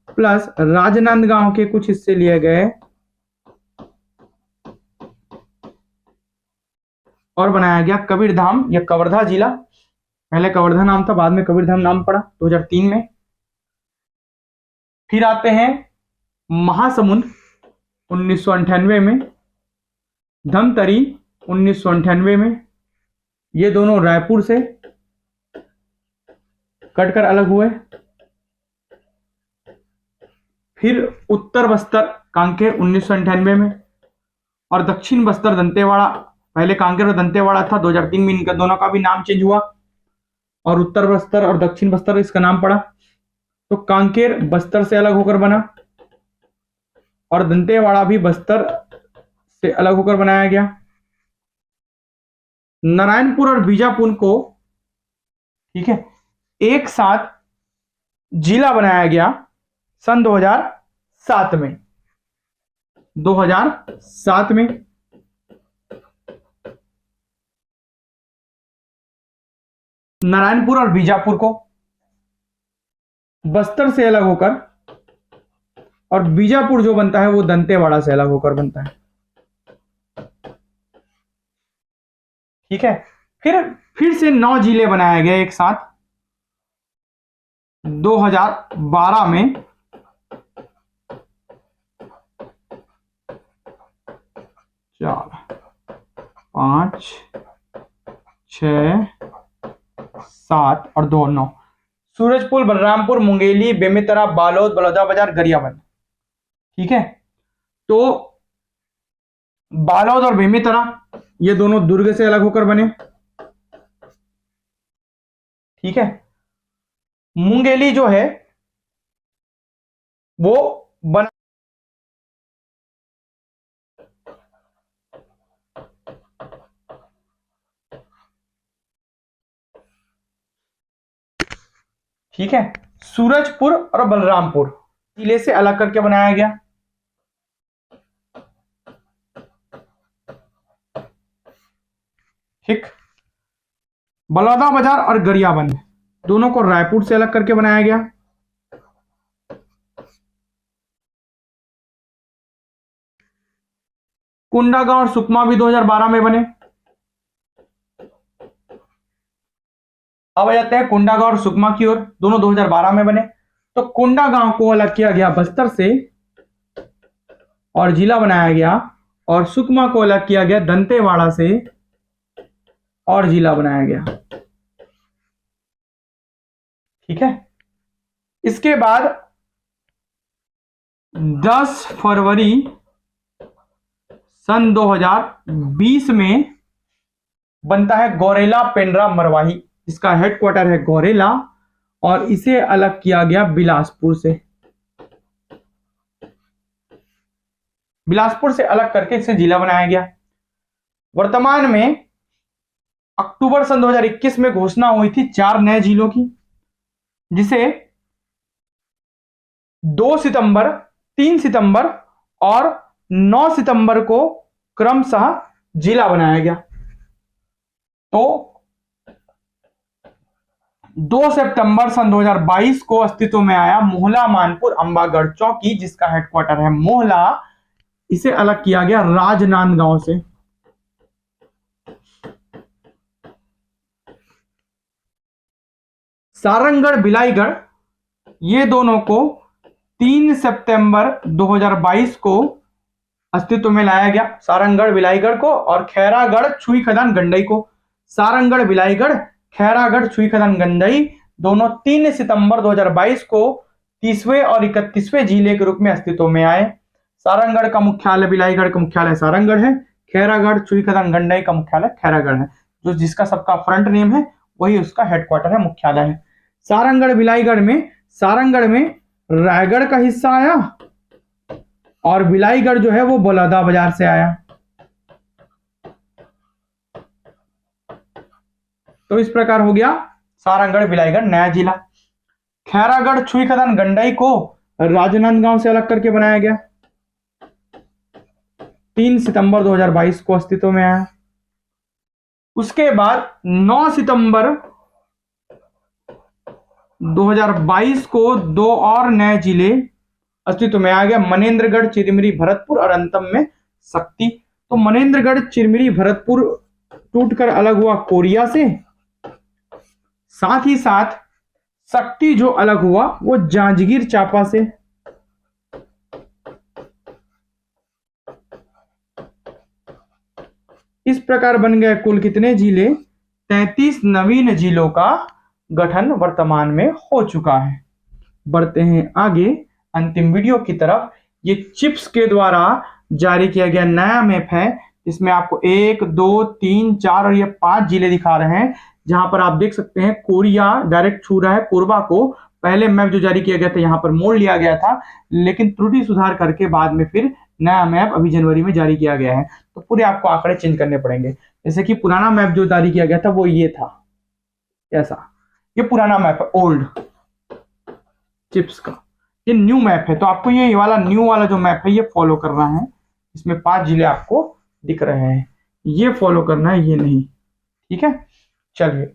प्लस राजनांदगांव के कुछ हिस्से लिए गए और बनाया गया कबीरधाम या कवर्धा जिला। पहले कवर्धा नाम था, बाद में कबीरधाम नाम पड़ा 2003 में। फिर आते हैं महासमुंद 1998 में, धमतरी 1998 में। ये दोनों रायपुर से कटकर अलग हुए। फिर उत्तर बस्तर कांकेर 1998 में और दक्षिण बस्तर दंतेवाड़ा, पहले कांकेर और दंतेवाड़ा था, 2003 में इनका दोनों का भी नाम चेंज हुआ और उत्तर बस्तर और दक्षिण बस्तर इसका नाम पड़ा। तो कांकेर बस्तर से अलग होकर बना और दंतेवाड़ा भी बस्तर से अलग होकर बनाया गया। नारायणपुर और बीजापुर को, ठीक है, एक साथ जिला बनाया गया सन 2007 में। 2007 में नारायणपुर और बीजापुर को बस्तर से अलग होकर, और बीजापुर जो बनता है वो दंतेवाड़ा से अलग होकर बनता है, ठीक है। फिर से 9 जिले बनाए गए एक साथ 2012 में। 4, 5, 6, 7 और 2, 9। सूरजपुर, बलरामपुर, मुंगेली, बेमेतरा, बालोद, बलौदाबाजार, गरियाबंद, ठीक है। तो बालोद और बेमेतरा ये दोनों दुर्ग से अलग होकर बने, ठीक है। मुंगेली जो है वो बना, ठीक है। सूरजपुर और बलरामपुर जिले से अलग करके बनाया गया, ठीक। बलौदाबाजार और गरियाबंद दोनों को रायपुर से अलग करके बनाया गया। कुंडागांव और सुकमा भी 2012 में बने। अब आ जाते हैं कुंडागांव और सुकमा की ओर, दोनों 2012 में बने। तो कोंडा गांव को अलग किया गया बस्तर से और जिला बनाया गया, और सुकमा को अलग किया गया दंतेवाड़ा से और जिला बनाया गया। ठीक है। इसके बाद 10 फरवरी सन 2020 में बनता है गौरेला पेंड्रा मरवाही, जिसका हेडक्वार्टर है गौरेला, और इसे अलग किया गया बिलासपुर से। बिलासपुर से अलग करके इसे जिला बनाया गया। वर्तमान में अक्टूबर सन 2021 में घोषणा हुई थी 4 नए जिलों की, जिसे 2 सितंबर, 3 सितंबर और 9 सितंबर को क्रमशः जिला बनाया गया। तो 2 सितंबर सन 2022 को अस्तित्व में आया मोहला मानपुर अंबागढ़ चौकी, जिसका हेडक्वार्टर है मोहला। इसे अलग किया गया राजनांदगांव से। सारंगढ़ बिलाईगढ़, ये दोनों को 3 सितंबर 2022 को अस्तित्व में लाया गया, सारंगढ़ बिलाईगढ़ को, और खैरागढ़ छुई खदान गंडई को। सारंगढ़ बिलाईगढ़, खैरागढ़ छुई खदान गंडई दोनों 3 सितंबर 2022 को 30वें और 31वें जिले के रूप में अस्तित्व में आए। सारंगढ़ का मुख्यालय बिलाईगढ़ का मुख्यालय सारंगढ़ है, खैरागढ़ छुई खदान गंडई का मुख्यालय खैरागढ़ है, जो जिसका सबका फ्रंट नेम है वही उसका हेडक्वार्टर है, मुख्यालय है। सारंगढ़ बिलाईगढ़ में रायगढ़ का हिस्सा आया, और बिलाईगढ़ जो है वो बलौदा बाजार से आया। तो इस प्रकार हो गया सारंगढ़ बिलाईगढ़ नया जिला। खैरागढ़ छुई खदान गंडई को राजनांदगांव से अलग करके बनाया गया, 3 सितंबर 2022 को अस्तित्व में आया। उसके बाद 9 सितंबर 2022 को 2 और नए जिले अस्तित्व में आ गया, मनेंद्रगढ़, चिरमिरी, भरतपुर और अंतम में शक्ति। तो मनेंद्रगढ़, चिरमिरी, भरतपुर टूटकर अलग हुआ कोरिया से, साथ ही साथ शक्ति जो अलग हुआ वो जांजगीर चांपा से। इस प्रकार बन गए कुल कितने जिले? 33 नवीन जिलों का गठन वर्तमान में हो चुका है। बढ़ते हैं आगे अंतिम वीडियो की तरफ। ये चिप्स के द्वारा जारी किया गया नया मैप है, इसमें आपको 1, 2, 3, 4 और ये 5 जिले दिखा रहे हैं, जहां पर आप देख सकते हैं कोरिया डायरेक्ट छू रहा है कोरबा को। पहले मैप जो जारी किया गया था यहाँ पर मोड़ लिया गया था, लेकिन त्रुटि सुधार करके बाद में फिर नया मैप अभी जनवरी में जारी किया गया है। तो पूरे आपको आंकड़े चेंज करने पड़ेंगे। जैसे कि पुराना मैप जो जारी किया गया था वो ये था, ऐसा ये पुराना मैप है ओल्ड चिप्स का। ये न्यू मैप है, तो आपको ये वाला न्यू वाला जो मैप है ये फॉलो करना है। इसमें 5 जिले आपको दिख रहे हैं, ये फॉलो करना है, ये नहीं। ठीक है, चलिए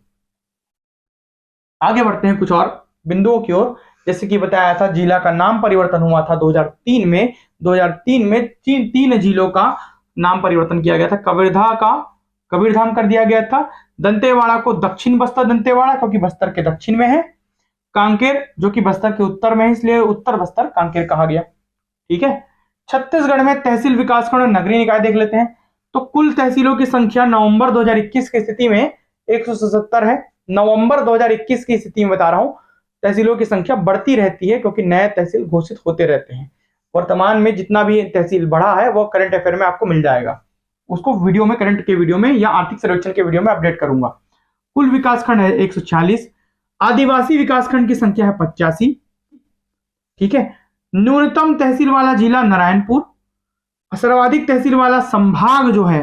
आगे बढ़ते हैं कुछ और बिंदुओं की ओर। जैसे कि बताया था जिला का नाम परिवर्तन हुआ था 2003 में। 2003 में 3 जिलों का नाम परिवर्तन किया गया था। कबीरधाम का कबीरधाम कर दिया गया था। दंतेवाड़ा को दक्षिण बस्तर दंतेवाड़ा, क्योंकि बस्तर के दक्षिण में है। कांकेर जो कि बस्तर के उत्तर में है, इसलिए उत्तर बस्तर कांकेर कहा गया। ठीक है। छत्तीसगढ़ में तहसील विकासखंड और नगरीय निकाय देख लेते हैं। तो कुल तहसीलों की संख्या नवंबर 2021 की स्थिति में 177 है। नवंबर 2021 की स्थिति में बता रहा हूं, तहसीलों की संख्या बढ़ती रहती है क्योंकि नए तहसील घोषित होते रहते हैं। वर्तमान में जितना भी तहसील बढ़ा है वो करंट अफेयर में आपको मिल जाएगा, उसको वीडियो में, करंट के वीडियो में या आर्थिक सर्वेक्षण के वीडियो में अपडेट करूंगा। कुल विकासखंड है 146। आदिवासी विकासखंड की संख्या है 85। ठीक है। न्यूनतम तहसील वाला जिला नारायणपुर, सर्वाधिक तहसील वाला संभाग जो है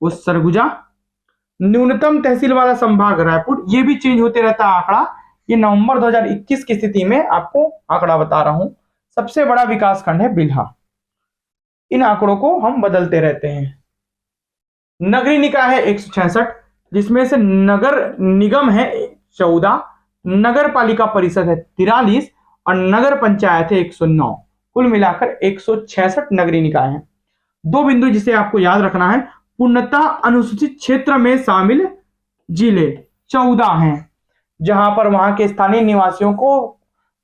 वो सरगुजा, न्यूनतम तहसील वाला संभाग रायपुर। ये भी चेंज होते रहता है आंकड़ा। ये नवंबर 2021 की स्थिति में आपको आंकड़ा बता रहा हूं। सबसे बड़ा विकासखंड है बिल्हा। इन आंकड़ों को हम बदलते रहते हैं। नगरीय निकाय है 166, जिसमें से नगर निगम है 14, नगर पालिका परिषद है 43 और नगर पंचायत है 109। कुल मिलाकर 166 नगरीय निकाय हैं। 2 बिंदु जिसे आपको याद रखना है, पूर्णतः अनुसूचित क्षेत्र में शामिल जिले 14 हैं, जहां पर वहां के स्थानीय निवासियों को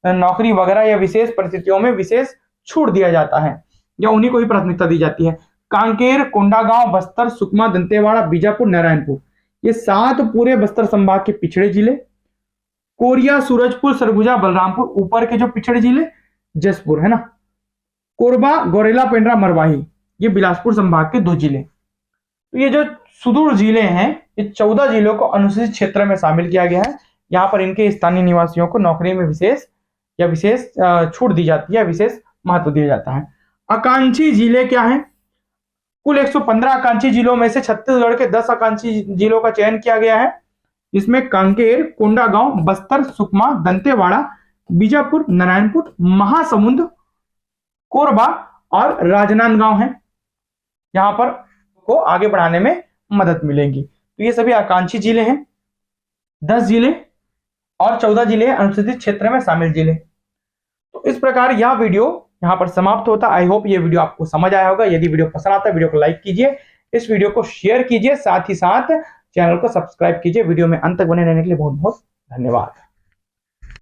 नौकरी वगैरह या विशेष परिस्थितियों में विशेष छूट दिया जाता है या उन्हीं को ही प्राथमिकता दी जाती है। कांकेर, कोंडागांव, बस्तर, सुकमा, दंतेवाड़ा, बीजापुर, नारायणपुर, ये 7 पूरे बस्तर संभाग के पिछड़े जिले। कोरिया, सूरजपुर, सरगुजा, बलरामपुर ऊपर के जो पिछड़े जिले, जसपुर है ना। कोरबा, गौरेला, पेंड्रा, मरवाही, ये बिलासपुर संभाग के 2 जिले। तो ये जो सुदूर जिले हैं, ये 14 जिलों को अनुसूचित क्षेत्र में शामिल किया गया है। यहाँ पर इनके स्थानीय निवासियों को नौकरी में विशेष छूट दी जाती है, विशेष महत्व दिया जाता है। आकांक्षी जिले क्या है? कुल 115 आकांक्षी जिलों में से छत्तीसगढ़ के 10 आकांक्षी जिलों का चयन किया गया है। इसमें कांकेर, कोंडागांव, बस्तर, सुकमा, दंतेवाड़ा, बीजापुर, नारायणपुर, महासमुंद, कोरबा और राजनांदगांव है। यहाँ पर को आगे बढ़ाने में मदद मिलेगी। तो ये सभी आकांक्षी जिले हैं, 10 जिले और 14 जिले अनुसूचित क्षेत्र में शामिल जिले। तो इस प्रकार यह वीडियो यहाँ पर समाप्त होता। आई होप ये वीडियो आपको समझ आया होगा। यदि वीडियो पसंद आता है वीडियो को लाइक कीजिए, इस वीडियो को शेयर कीजिए, साथ ही साथ चैनल को सब्सक्राइब कीजिए। वीडियो में अंत तक बने रहने के लिए बहुत बहुत धन्यवाद।